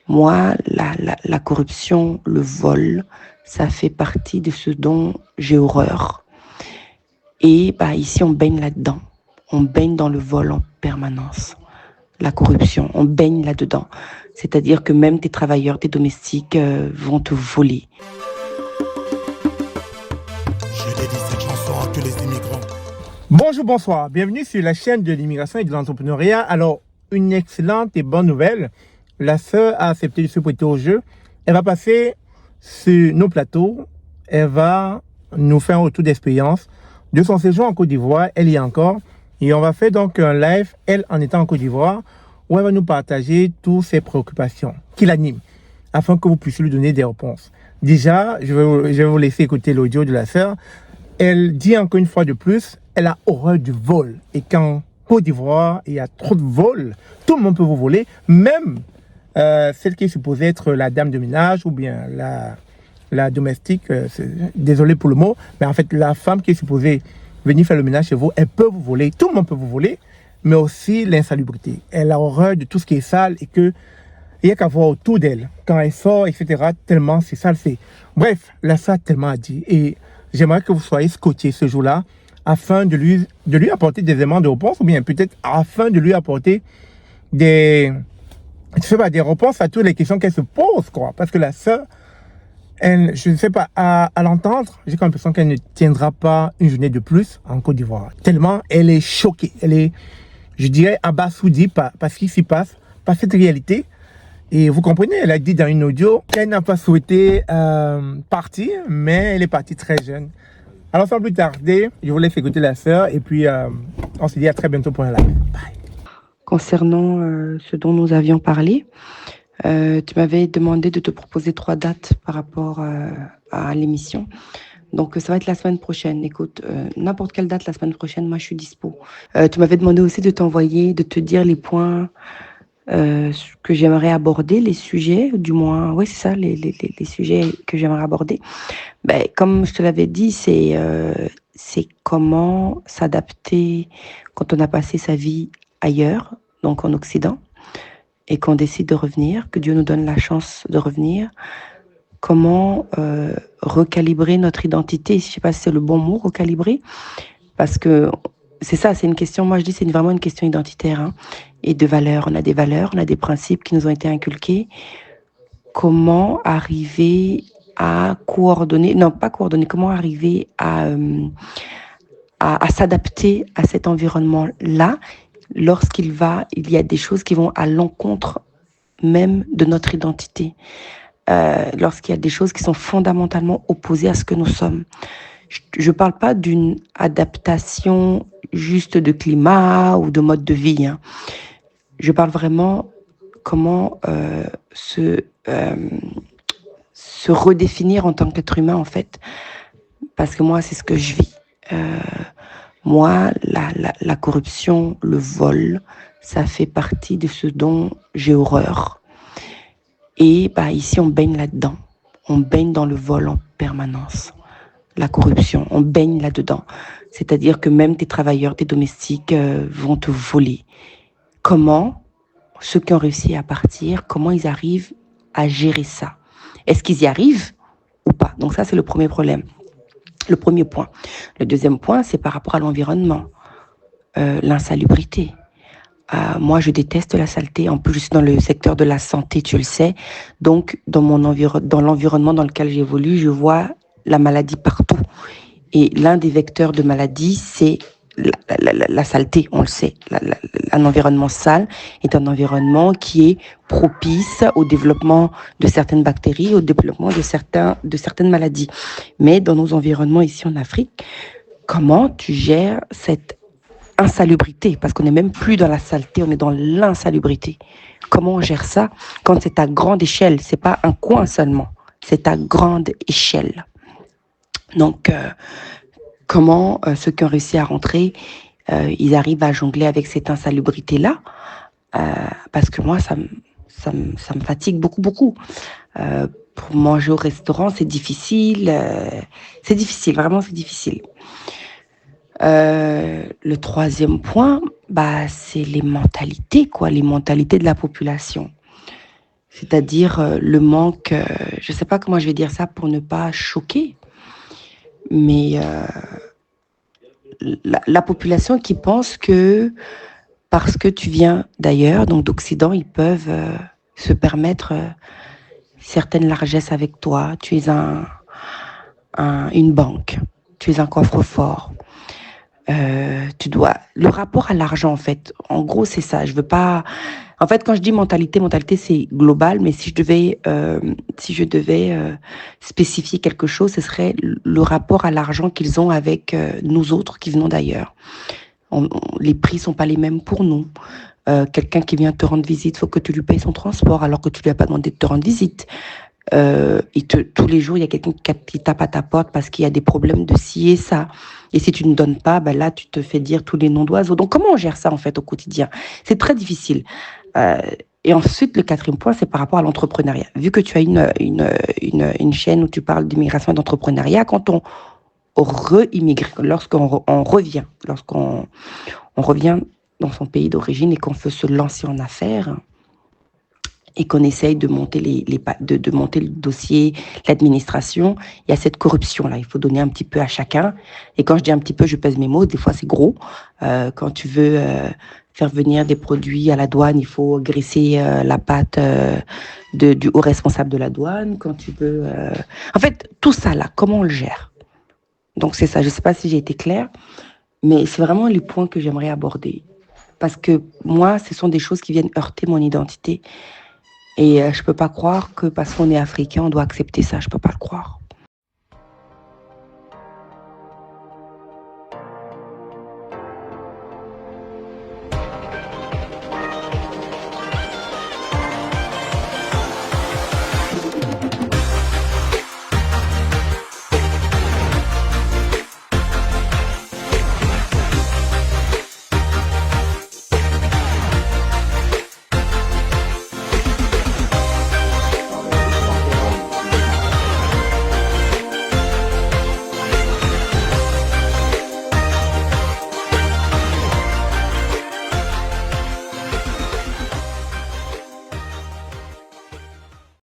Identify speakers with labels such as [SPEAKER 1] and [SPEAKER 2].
[SPEAKER 1] Moi, la corruption, le vol, ça fait partie de ce dont j'ai horreur. Et ici, on baigne là-dedans. On baigne dans le vol en permanence. La corruption, on baigne là-dedans. C'est-à-dire que même tes travailleurs, tes domestiques vont te voler.
[SPEAKER 2] Je dédie cette chanson à tous les immigrants.
[SPEAKER 3] Bonjour, bonsoir. Bienvenue sur la chaîne de l'immigration et de l'entrepreneuriat. Alors, une excellente et bonne nouvelle. La sœur a accepté de se prêter au jeu. Elle va passer sur nos plateaux. Elle va nous faire un retour d'expérience de son séjour en Côte d'Ivoire. Elle y est encore. Et on va faire donc un live, elle en étant en Côte d'Ivoire, où elle va nous partager toutes ses préoccupations qui l'animent, afin que vous puissiez lui donner des réponses. Déjà, je vais vous laisser écouter l'audio de la sœur. Elle dit encore une fois de plus, elle a horreur du vol. Et qu'en Côte d'Ivoire, il y a trop de vols. Tout le monde peut vous voler, même celle qui est supposée être la dame de ménage ou bien la domestique. Désolé pour le mot, mais en fait, la femme qui est supposée venir faire le ménage chez vous, elle peut vous voler. Tout le monde peut vous voler, mais aussi l'insalubrité. Elle a horreur de tout ce qui est sale et que il n'y a qu'à voir autour d'elle, quand elle sort, etc., tellement c'est sale. Bref, la sœur a tellement à dire. Et j'aimerais que vous soyez scotché ce jour-là afin de lui apporter des éléments de réponse ou bien peut-être afin de lui apporter des réponses à toutes les questions qu'elle se pose, quoi. Parce que la sœur, elle, je ne sais pas, à l'entendre, j'ai comme l'impression qu'elle ne tiendra pas une journée de plus en Côte d'Ivoire. Tellement elle est choquée. Elle est, je dirais, abasourdie par ce qui s'y passe, par cette réalité. Et vous comprenez, elle a dit dans une audio qu'elle n'a pas souhaité partir, mais elle est partie très jeune. Alors sans plus tarder, je vous laisse écouter la sœur et puis on se dit à très bientôt pour un live. Bye.
[SPEAKER 1] Concernant ce dont nous avions parlé, tu m'avais demandé de te proposer 3 dates par rapport à l'émission. Donc, ça va être la semaine prochaine. Écoute, n'importe quelle date la semaine prochaine, moi, je suis dispo. Tu m'avais demandé aussi de te dire les points que j'aimerais aborder, les sujets, du moins, oui, c'est ça, les sujets que j'aimerais aborder. Comme je te l'avais dit, c'est comment s'adapter quand on a passé sa vie ailleurs, donc en Occident, et qu'on décide de revenir, que Dieu nous donne la chance de revenir. Comment recalibrer notre identité, je ne sais pas si c'est le bon mot, recalibrer, parce que c'est ça, c'est une question, moi je dis c'est vraiment une question identitaire hein, et de valeurs. On a des principes qui nous ont été inculqués. Comment arriver à coordonner, non pas coordonner, comment arriver à s'adapter à cet environnement-là lorsqu'il y a des choses qui vont à l'encontre même de notre identité. Lorsqu'il y a des choses qui sont fondamentalement opposées à ce que nous sommes. Je ne parle pas d'une adaptation juste de climat ou de mode de vie. Hein. Je parle vraiment comment se redéfinir en tant qu'être humain, en fait. Parce que moi, c'est ce que je vis. Moi, la corruption, le vol, ça fait partie de ce dont j'ai horreur. Et ici, on baigne là-dedans. On baigne dans le vol en permanence. La corruption, on baigne là-dedans. C'est-à-dire que même tes travailleurs, tes domestiques vont te voler. Comment ceux qui ont réussi à partir, comment ils arrivent à gérer ça? Est-ce qu'ils y arrivent ou pas? Donc ça, c'est le premier problème. Le premier point. Le deuxième point, c'est par rapport à l'environnement. L'insalubrité. Moi, je déteste la saleté. En plus, je suis dans le secteur de la santé, tu le sais. Donc, dans l'environnement dans lequel j'évolue, je vois la maladie partout. Et l'un des vecteurs de maladie, c'est la saleté, on le sait. Un environnement sale est un environnement qui est propice au développement de certaines bactéries, au développement de certaines maladies. Mais dans nos environnements ici en Afrique, comment tu gères cette insalubrité, parce qu'on n'est même plus dans la saleté, on est dans l'insalubrité. Comment on gère ça quand c'est à grande échelle? C'est pas un coin seulement, c'est à grande échelle. Donc, comment ceux qui ont réussi à rentrer, ils arrivent à jongler avec cette insalubrité-là? Parce que moi, ça me fatigue beaucoup, beaucoup. Pour manger au restaurant, c'est difficile. Vraiment, c'est difficile. Le troisième point, c'est les mentalités, quoi, les mentalités de la population. C'est-à-dire le manque, je ne sais pas comment je vais dire ça pour ne pas choquer, mais la population qui pense que parce que tu viens d'ailleurs, donc d'Occident, ils peuvent se permettre certaines largesses avec toi. Tu es une banque, tu es un coffre-fort. Tu dois le rapport à l'argent en fait. En gros, c'est ça. Je veux pas. En fait, quand je dis mentalité, c'est global. Mais si je devais spécifier quelque chose, ce serait le rapport à l'argent qu'ils ont avec nous autres qui venons d'ailleurs. Les prix sont pas les mêmes pour nous. Quelqu'un qui vient te rendre visite, faut que tu lui payes son transport alors que tu lui as pas demandé de te rendre visite. Tous les jours, il y a quelqu'un qui tape à ta porte parce qu'il y a des problèmes de ci et ça. Et si tu ne donnes pas, ben là, tu te fais dire tous les noms d'oiseaux. Donc, comment on gère ça, en fait, au quotidien? C'est très difficile. Euh, et ensuite, le quatrième point, c'est par rapport à l'entrepreneuriat. Vu que tu as une chaîne où tu parles d'immigration et d'entrepreneuriat, quand on re-immigre, lorsqu'on revient dans son pays d'origine et qu'on veut se lancer en affaires, et qu'on essaye de monter, de monter le dossier, l'administration, il y a cette corruption-là. Il faut donner un petit peu à chacun. Et quand je dis un petit peu, je pèse mes mots, des fois c'est gros. Quand tu veux faire venir des produits à la douane, il faut graisser la patte du haut responsable de la douane. Quand tu veux... En fait, tout ça, là, comment on le gère? Donc c'est ça, je ne sais pas si j'ai été claire, mais c'est vraiment les points que j'aimerais aborder. Parce que moi, ce sont des choses qui viennent heurter mon identité. Et je peux pas croire que parce qu'on est africain, on doit accepter ça. Je peux pas le croire.